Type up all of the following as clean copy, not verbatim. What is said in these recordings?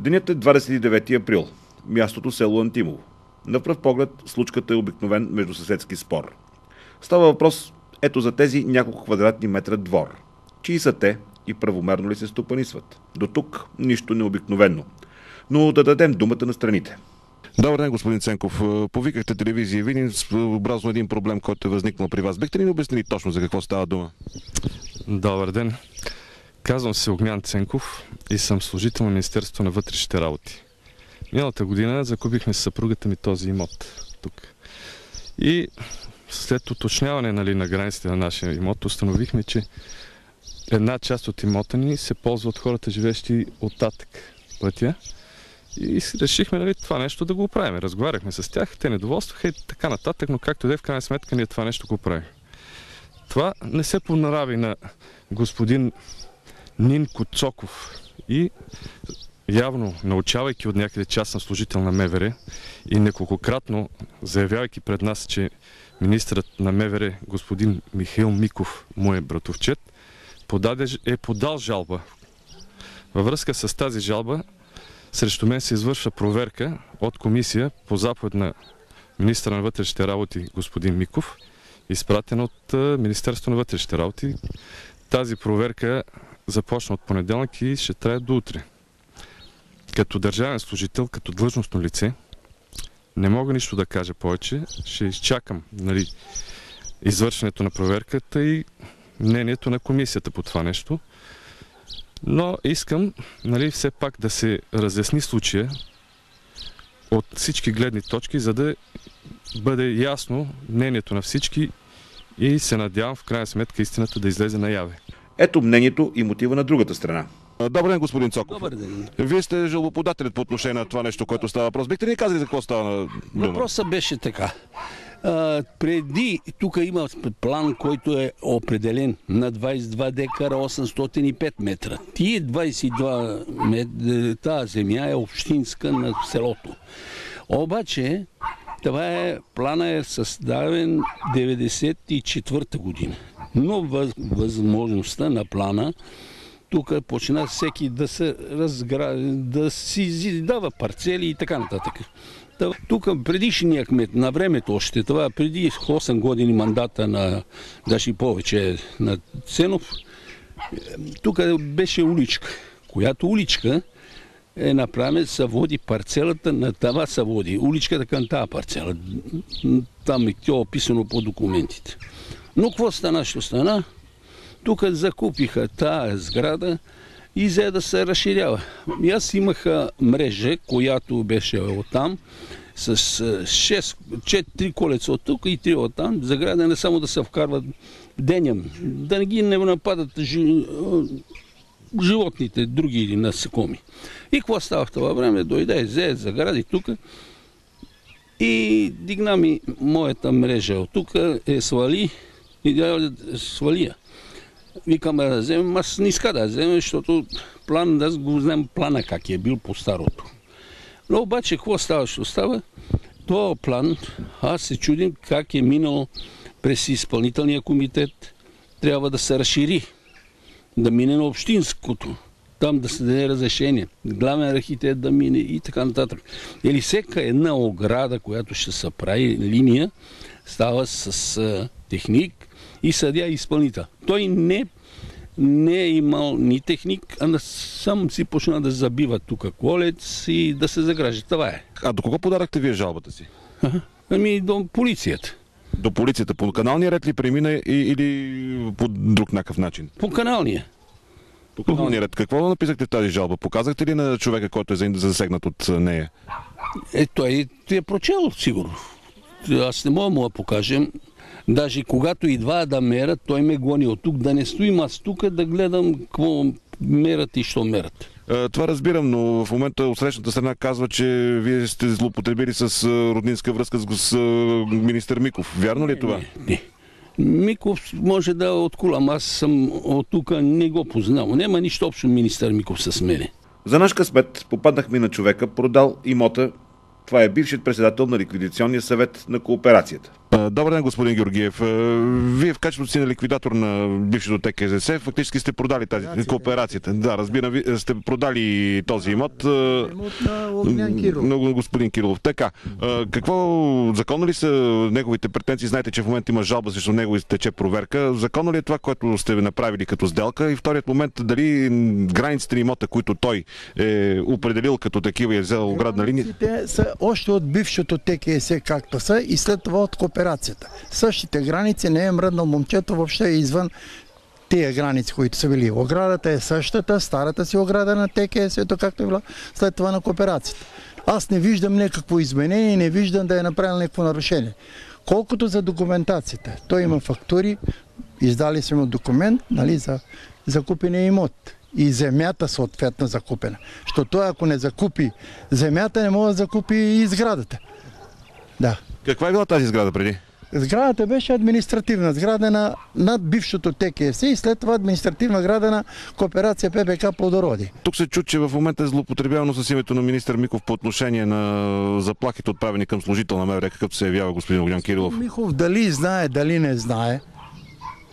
Денят е 29 април. Мястото село Антимово. На пръв поглед случката е обикновен междусъседски спор. Става въпрос ето за тези няколко квадратни метра двор. Чии са те и правомерно ли се стопанисват? До тук нищо необикновено. Но да дадем думата на страните. Добър ден, господин Ценков. Повикахте телевизия Видин образно един проблем, който е възникнал при вас. Бихте ли ни обяснили точно за какво става дума? Добър ден. Казвам се Огнян Ценков и съм служител на Министерството на вътрешните работи. Миналата година закупихме с съпругата ми този имот тук. И след уточняване на границите на нашия имот, установихме, че една част от имота ни се ползва от хората, живеещи оттатък пътя. И решихме това нещо да го оправим. Разговаряхме с тях, те недоволстваха и така нататък, но както де в крайна сметка ние това нещо го правим. Това не се понрави на господин Нинко Цоков и явно, научавайки от някъде, че аз съм служител на МВР и неколкократно заявявайки пред нас, че министърът на МВР, господин Михаил Миков, му е братовчет, е подал жалба. Във връзка с тази жалба срещу мен се извършва проверка от комисия по заповед на министъра на вътрешните работи господин Миков, изпратена от Министерството на вътрешните работи. Тази проверка започна от понеделник и ще трае до утре. Като държавен служител, като длъжностно лице, не мога нищо да кажа повече. Ще изчакам извършването на проверката и мнението на комисията по това нещо. Но искам все пак да се разясни случая от всички гледни точки, за да бъде ясно мнението на всички и се надявам в крайна сметка истината да излезе наяве. Ето мнението и мотива на другата страна. Добър ден, господин Цоков. Добър ден. Вие сте жалбоподателят по отношение на това нещо, което става въпрос. Бихте ли казали за какво става дума? Въпросът беше така. Преди, тук има план, който е определен на 22 декара 805 метра. Тие 22 метра, тази земя е общинска на селото. Обаче, плана е съставен 1994 година. Но възможността на плана тук почина всеки да се да си дава парцели и така нататък. Тук предишният кмет, на времето още, това преди 8 години мандата на, даже и повече, на Ценов, тук беше уличка, която уличка е направена, се води парцелата, на това се води уличката към тази парцела. Там е описано по документите. Но какво стана, що стана? Тук закупиха тази сграда и взе да се разширява. И аз имах мрежа, която беше оттам, с 4 колеца от тук и 3 оттам, за града не само да се вкарват деням, да не ги не нападат животните, други или насекоми. И какво става в това време? Дойде, взе, загради тук и дигна ми моята мрежа от тук, свали я. Викам да вземем, аз не иска да вземем, защото да го знам плана как е бил по старото. Но обаче, какво става, що става? Това план, аз се чудим как е минал през изпълнителния комитет. Трябва да се разшири, да мине на общинското, там да се даде разрешение, главен архитект да мине и така нататък. Или всяка една ограда, която ще се прави линия, става с техник и съдия и изпълнител. Той не е имал ни техник, а сам си почна да забива тук колец и да се загражда. Това е. А до кого подарахте вие жалбата си? До полицията. До полицията? По каналния ред ли премина или по друг някакъв начин? По каналния. По каналния ред. Какво написахте в тази жалба? Показахте ли на човека, който е засегнат от нея? Той е прочел, сигурно. Аз не мога да му покажем. Даже когато идва да мерят, той ме гони от тук, да не стоим аз тук, да гледам какво мерят и що мерят. Това разбирам, но в момента отсрещната страна казва, че вие сте злоупотребили с роднинска връзка с министър Миков. Вярно ли е това? Не. Миков може да откулам. Аз съм от тук, не го познавам. Няма нищо общо министър Миков с мене. За наш късмет попаднахме на човека, продал имота. Това е бившият председател на ликвидационния съвет на кооперацията. Добър ден, господин Георгиев. Вие в качеството си на ликвидатор на бившето ТКЗС фактически сте продали тази кооперацията. Да, разбира, сте продали този имот на господин Кирилов. Така, какво законно ли са неговите претенции? Знаете, че в момента има жалба срещу него и тече проверка. Законно ли е това, което сте направили като сделка? И вторият момент, дали границите на имота, които той е определил като такива и е взел оградна линия? Границите са още от бившото ТКС, както са, и след това от кооперацията. Същите граници не е мръднал момчето въобще извън тия граници, които са били. Оградата е същата, старата си ограда на ТКС-то, както е била след това на кооперацията. Аз не виждам някакво изменение, не виждам да е направил някакво нарушение. Колкото за документацията, той има фактури, издали сме документ, нали, за закупения имот. И земята съответно закупена. Защото той, ако не закупи земята, не може да закупи и сградата. Да. Каква е била тази сграда преди? Сградата беше административна сграда на бившото ТКС и след това административна сграда на кооперация ПБК Плодороди. Тук се чу, че в момента е злоупотребявано с името на министър Миков по отношение на заплахите, отправени към служител на МВР, какъвто се явява господин Огнян Кирилов. Михов дали знае, дали не знае,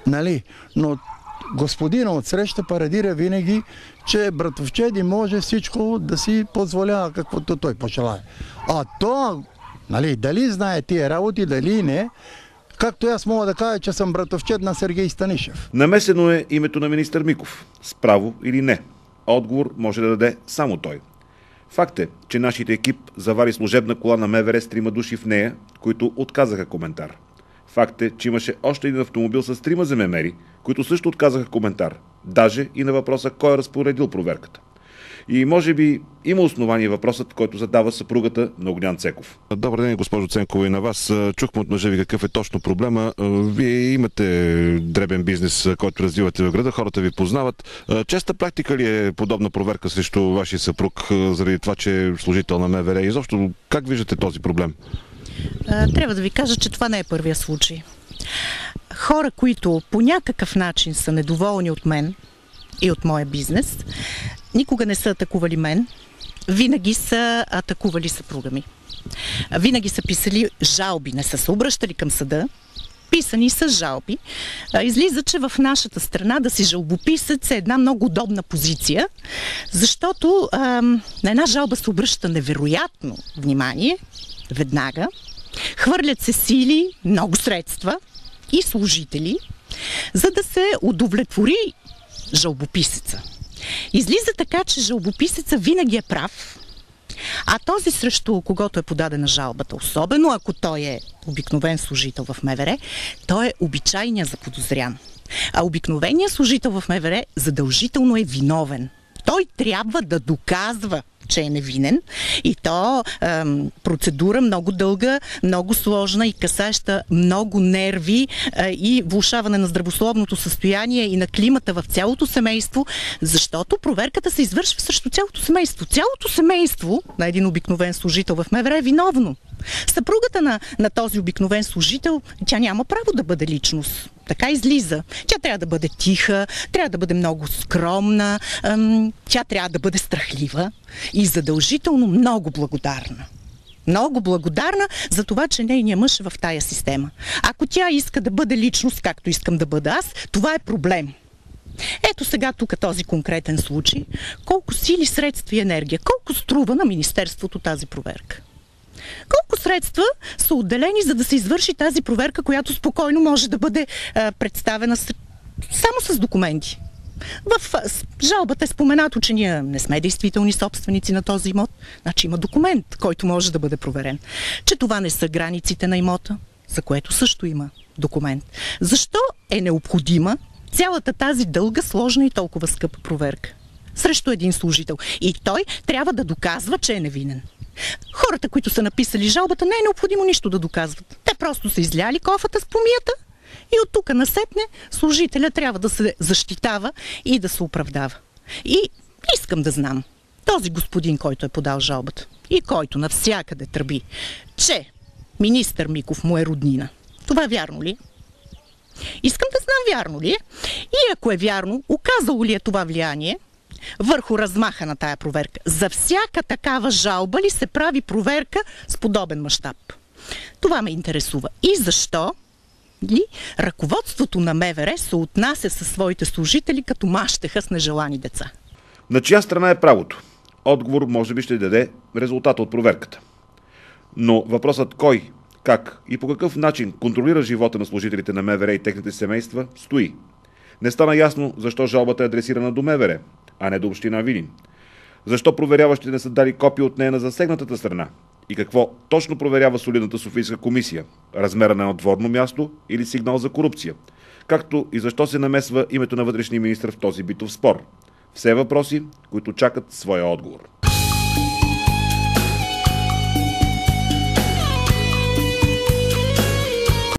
нали? Но господина отсреща парадира винаги, че братовчеди може всичко да си позволява каквото той пожелае. А то, нали, дали знае тия работи, дали не, както аз мога да кажа, че съм братовчет на Сергей Станишев. Намесено е името на министър Миков. Справо или не? Отговор може да даде само той. Факт е, че нашите екип завари служебна кола на МВР с 3 души в нея, които отказаха коментар. Факт е, че имаше още един автомобил с 3 земемери, които също отказаха коментар. Даже и на въпроса кой е разпоредил проверката. И може би има основание въпросът, който задава съпругата на Огнян Цеков. Добър ден, госпожо Ценкова, и на вас. Чухме от мъжа ви какъв е точно проблема. Вие имате дребен бизнес, който развивате в града, хората ви познават. Честа практика ли е подобна проверка срещу вашия съпруг, заради това, че е служител на МВР? Изобщо, как виждате този проблем? Трябва да ви кажа, че това не е първия случай. Хора, които по някакъв начин са недоволни от мен и от моя бизнес, никога не са атакували мен, винаги са атакували съпруга ми. Винаги са писали жалби, не са се обръщали към съда, писани са жалби. Излиза, че в нашата страна да си жалбописец е една много удобна позиция, защото на една жалба се обръща невероятно внимание, веднага, хвърлят се сили, много средства и служители, за да се удовлетвори жалбописеца. Излиза така, че жалбописеца винаги е прав, а този, срещу когото е подадена жалбата, особено ако той е обикновен служител в МВР, той е обичайният заподозрян. А обикновеният служител в МВР задължително е виновен. Той трябва да доказва, че е невинен, и то процедура много дълга, много сложна и касаеща много нерви и влошаване на здравословното състояние и на климата в цялото семейство, защото проверката се извършва срещу цялото семейство. Цялото семейство на един обикновен служител в МВР е виновно. Съпругата на този обикновен служител, тя няма право да бъде личност. Така излиза. Тя трябва да бъде тиха, трябва да бъде много скромна, тя трябва да бъде страхлива и задължително много благодарна. Много благодарна за това, че нейният мъж е в тая система. Ако тя иска да бъде личност, както искам да бъда аз, това е проблем. Ето сега тук този конкретен случай. Колко сили, средства и енергия, колко струва на Министерството тази проверка? Колко средства са отделени, за да се извърши тази проверка, която спокойно може да бъде представена само с документи? В жалбата е споменато, че ние не сме действителни собственици на този имот. Значи има документ, който може да бъде проверен. Че това не са границите на имота, за което също има документ. Защо е необходима цялата тази дълга, сложна и толкова скъпа проверка срещу един служител? И той трябва да доказва, че е невинен. Хората, които са написали жалбата, не е необходимо нищо да доказват. Те просто са изляли кофата с помията и от тук насетне служителя трябва да се защитава и да се оправдава. И искам да знам, този господин, който е подал жалбата и който навсякъде тръби, че министър Миков му е роднина, това вярно ли е? Искам да знам вярно ли е и ако е вярно, оказало ли е това влияние върху размаха на тая проверка. За всяка такава жалба ли се прави проверка с подобен мащаб? Това ме интересува. И защо ръководството на МВР се отнася със своите служители като мащеха с нежелани деца? На чия страна е правото? Отговор може би ще даде резултата от проверката. Но въпросът кой, как и по какъв начин контролира живота на служителите на МВР и техните семейства стои. Не стана ясно защо жалбата е адресирана до МВР, а не до община Видин. Защо проверяващите не са дали копия от нея на засегнатата страна? И какво точно проверява солидната Софийска комисия? Размера на надворно място или сигнал за корупция? Както и защо се намесва името на вътрешния министър в този битов спор? Все въпроси, които чакат своя отговор.